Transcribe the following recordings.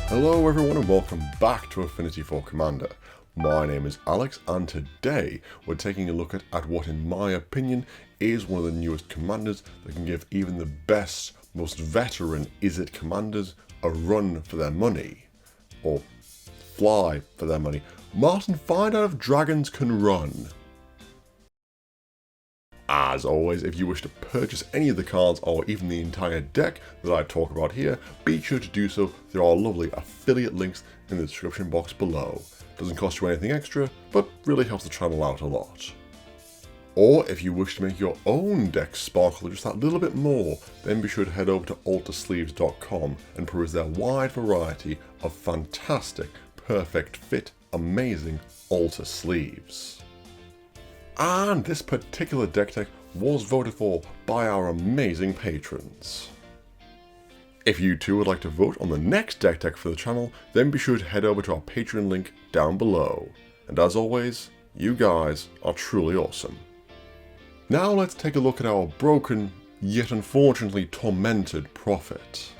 Hello everyone and welcome back to Affinity for Commander. My name is Alex and today we're taking a look at what in my opinion is one of the newest commanders that can give even the best, most veteran Izzet commanders a run for their money. Or fly for their money. Martin, find out if dragons can run. As always, if you wish to purchase any of the cards or even the entire deck that I talk about here, be sure to do so through our lovely affiliate links in the description box below. Doesn't cost you anything extra, but really helps the channel out a lot. Or if you wish to make your own deck sparkle just that little bit more, then be sure to head over to altersleeves.com and peruse their wide variety of fantastic, perfect fit, amazing altar sleeves. And this particular deck tech was voted for by our amazing patrons. If you too would like to vote on the next deck tech for the channel, then be sure to head over to our Patreon link down below. And as always, you guys are truly awesome. Now let's take a look at our broken, yet unfortunately tormented prophet.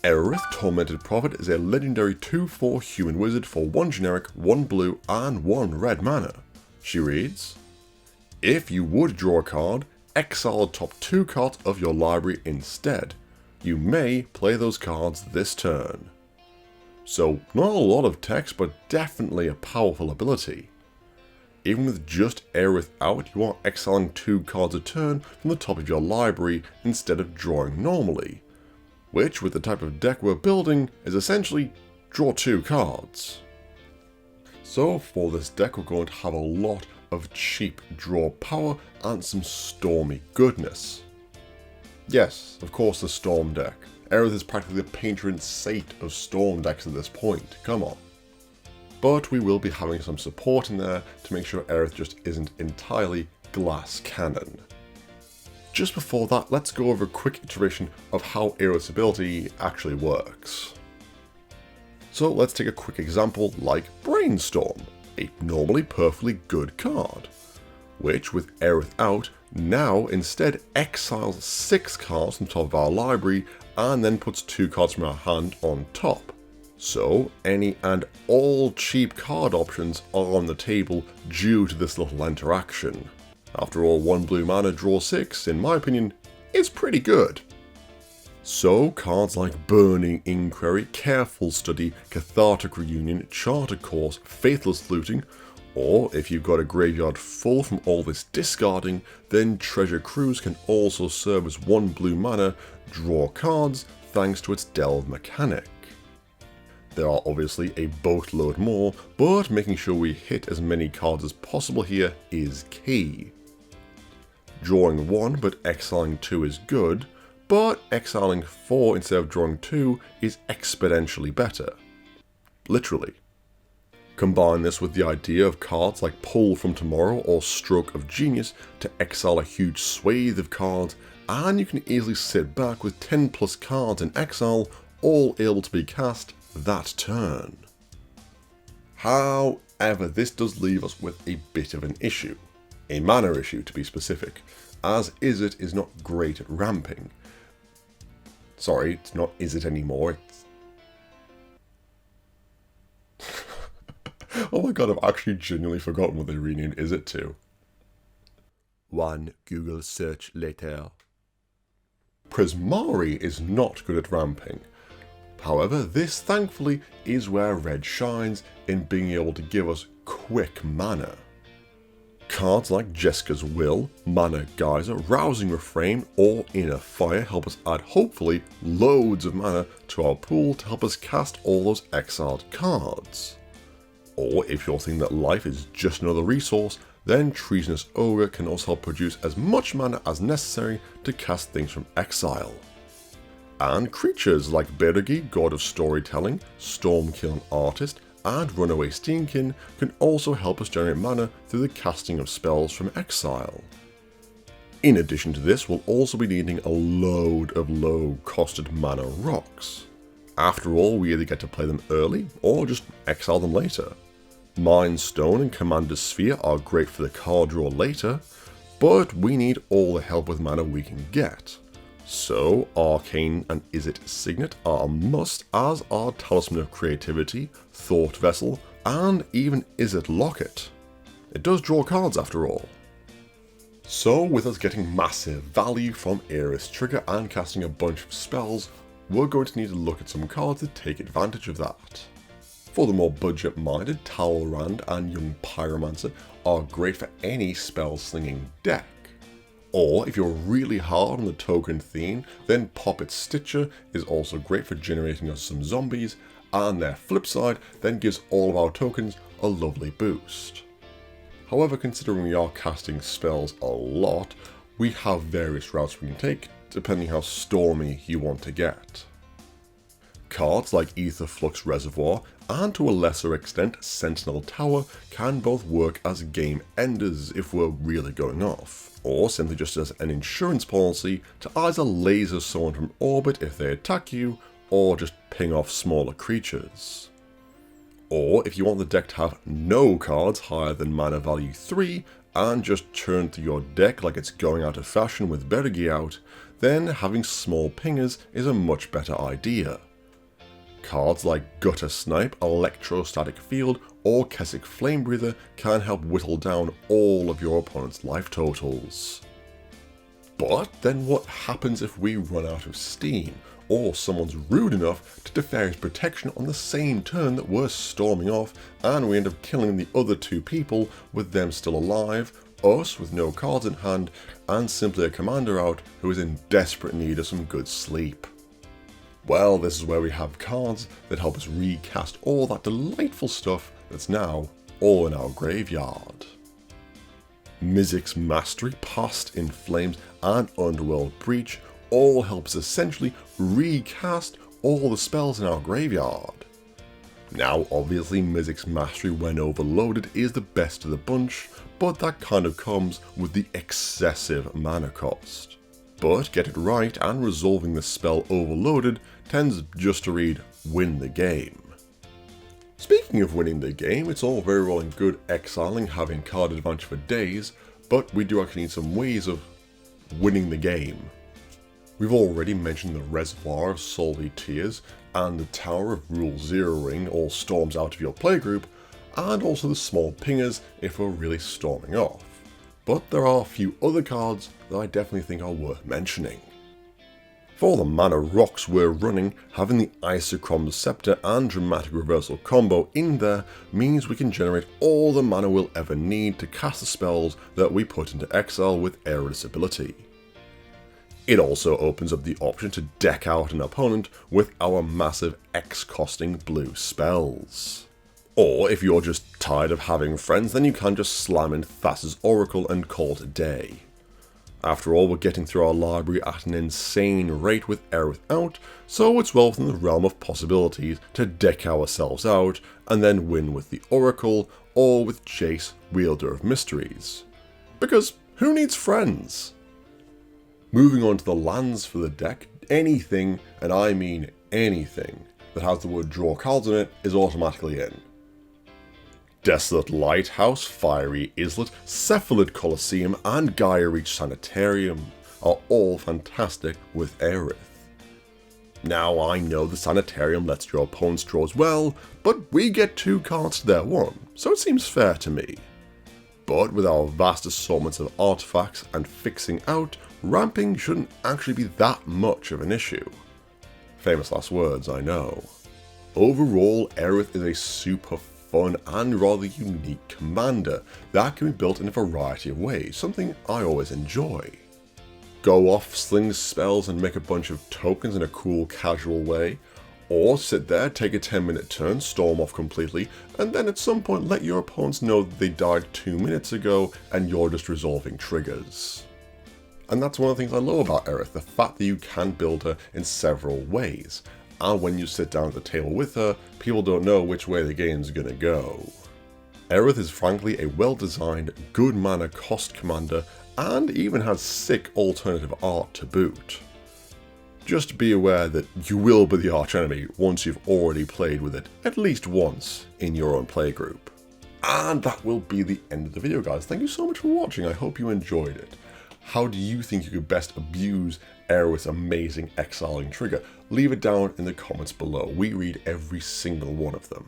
Eruth Tormented Prophet is a legendary 2/4 human wizard for 1 generic, 1 blue and 1 red mana. She reads, if you would draw a card, exile the top 2 cards of your library instead. You may play those cards this turn. So not a lot of text, but definitely a powerful ability. Even with just Eruth out, you are exiling 2 cards a turn from the top of your library instead of drawing normally. Which, with the type of deck we're building, is essentially draw 2 cards. So for this deck we're going to have a lot of cheap draw power and some stormy goodness. Yes, of course the storm deck. Eruth is practically the patron saint of storm decks at this point, come on. But we will be having some support in there to make sure Eruth just isn't entirely glass cannon. Just before that, let's go over a quick iteration of how Eruth's ability actually works. So let's take a quick example like Brainstorm, a normally perfectly good card, which with Eruth out, now instead exiles 6 cards from the top of our library and then puts 2 cards from our hand on top. So any and all cheap card options are on the table due to this little interaction. After all, 1 blue mana draw 6, in my opinion, is pretty good. So cards like Burning Inquiry, Careful Study, Cathartic Reunion, Charter Course, Faithless Looting, or if you've got a graveyard full from all this discarding, then Treasure Cruise can also serve as 1 blue mana, draw cards thanks to its Delve mechanic. There are obviously a boatload more, but making sure we hit as many cards as possible here is key. Drawing 1 but exiling 2 is good, but exiling 4 instead of drawing 2 is exponentially better. Literally. Combine this with the idea of cards like Pull from Tomorrow or Stroke of Genius to exile a huge swathe of cards, and you can easily sit back with 10 plus cards in exile, all able to be cast that turn. However, this does leave us with a bit of an issue. A mana issue to be specific, as Izzet is not great at ramping. Sorry, it's not Izzet anymore, it's... Oh my god, I've actually genuinely forgotten what they renamed Izzet to. One Google search later. Prismari is not good at ramping. However, this thankfully is where red shines in being able to give us quick mana. Cards like Jessica's Will, Mana Geyser, Rousing Refrain, or Inner Fire help us add hopefully loads of mana to our pool to help us cast all those exiled cards. Or if you're thinking that life is just another resource, then Treasonous Ogre can also help produce as much mana as necessary to cast things from exile. And creatures like Berugi, God of Storytelling, Stormkiln Artist, and Runaway Steamkin can also help us generate mana through the casting of spells from exile. In addition to this, we'll also be needing a load of low-costed mana rocks. After all, we either get to play them early, or just exile them later. Mind Stone and Commander's Sphere are great for the card draw later, but we need all the help with mana we can get. So, Arcane and Izzet Signet are a must, as are Talisman of Creativity, Thought Vessel, and even Izzet Locket. It does draw cards after all. So, with us getting massive value from Aerys Trigger and casting a bunch of spells, we're going to need to look at some cards that take advantage of that. For the more budget-minded, Talrand and Young Pyromancer are great for any spell-slinging deck. Or, if you're really hard on the token theme, then Poppet Stitcher is also great for generating us some zombies, and their Flipside then gives all of our tokens a lovely boost. However, considering we are casting spells a lot, we have various routes we can take, depending how stormy you want to get. Cards like Ether Flux Reservoir, and to a lesser extent Sentinel Tower, can both work as game enders if we're really going off, or simply just as an insurance policy to either laser someone from orbit if they attack you, or just ping off smaller creatures. Or if you want the deck to have no cards higher than mana value 3, and just churn through your deck like it's going out of fashion with Bergi out, then having small pingers is a much better idea. Cards like Gutter Snipe, Electrostatic Field, or Kessig Flamebreather can help whittle down all of your opponent's life totals. But then what happens if we run out of steam, or someone's rude enough to defer his protection on the same turn that we're storming off, and we end up killing the other two people with them still alive, us with no cards in hand, and simply a commander out who is in desperate need of some good sleep? Well, this is where we have cards that help us recast all that delightful stuff that's now all in our graveyard. Mizzix Mastery, Past in Flames, and Underworld Breach all helps essentially recast all the spells in our graveyard. Now, obviously, Mizzix Mastery when overloaded is the best of the bunch, but that kind of comes with the excessive mana cost. But get it right and resolving the spell overloaded tends just to read win the game. Speaking of winning the game, it's all very well and good exiling, having card advantage for days, but we do actually need some ways of winning the game. We've already mentioned the Reservoir of Salty Tears and the Tower of Rule Zeroing all storms out of your playgroup, and also the small pingers if we're really storming off. But there are a few other cards that I definitely think are worth mentioning. For the mana rocks we're running, having the Isochron Scepter and Dramatic Reversal combo in there means we can generate all the mana we'll ever need to cast the spells that we put into exile with Aerys ability. It also opens up the option to deck out an opponent with our massive X-costing blue spells. Or if you're just tired of having friends, then you can just slam in Thassa's Oracle and call it a day. After all, we're getting through our library at an insane rate with Eruth out, so it's well within the realm of possibilities to deck ourselves out and then win with the Oracle or with Jace, Wielder of Mysteries. Because who needs friends? Moving on to the lands for the deck, anything, and I mean anything, that has the word draw cards in it is automatically in. Desolate Lighthouse, Fiery Islet, Cephalid Colosseum, and Gaia Reach Sanitarium are all fantastic with Aerith. Now, I know the Sanitarium lets your opponents draw as well, but we get 2 cards to their 1, so it seems fair to me. But with our vast assortments of artifacts and fixing out, ramping shouldn't actually be that much of an issue. Famous last words, I know. Overall, Aerith is a super fun and rather unique commander that can be built in a variety of ways, something I always enjoy. Go off, sling spells and make a bunch of tokens in a cool casual way, or sit there, take a 10-minute turn, storm off completely, and then at some point let your opponents know that they died 2 minutes ago and you're just resolving triggers. And that's one of the things I love about Aerith, the fact that you can build her in several ways. And when you sit down at the table with her, people don't know which way the game's gonna go. Aerith is frankly a well-designed, good mana cost commander, and even has sick alternative art to boot. Just be aware that you will be the archenemy once you've already played with it at least once in your own playgroup. And that will be the end of the video, guys. Thank you so much for watching, I hope you enjoyed it. How do you think you could best abuse Aerys' amazing exiling trigger? Leave it down in the comments below. We read every single one of them.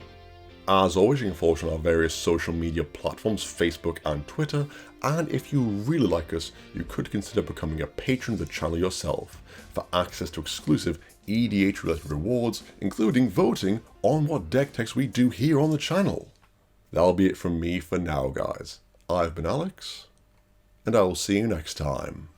As always, you can follow us on our various social media platforms, Facebook and Twitter, and if you really like us, you could consider becoming a patron of the channel yourself for access to exclusive EDH related rewards, including voting on what deck techs we do here on the channel. That'll be it from me for now, guys. I've been Alex, and I will see you next time.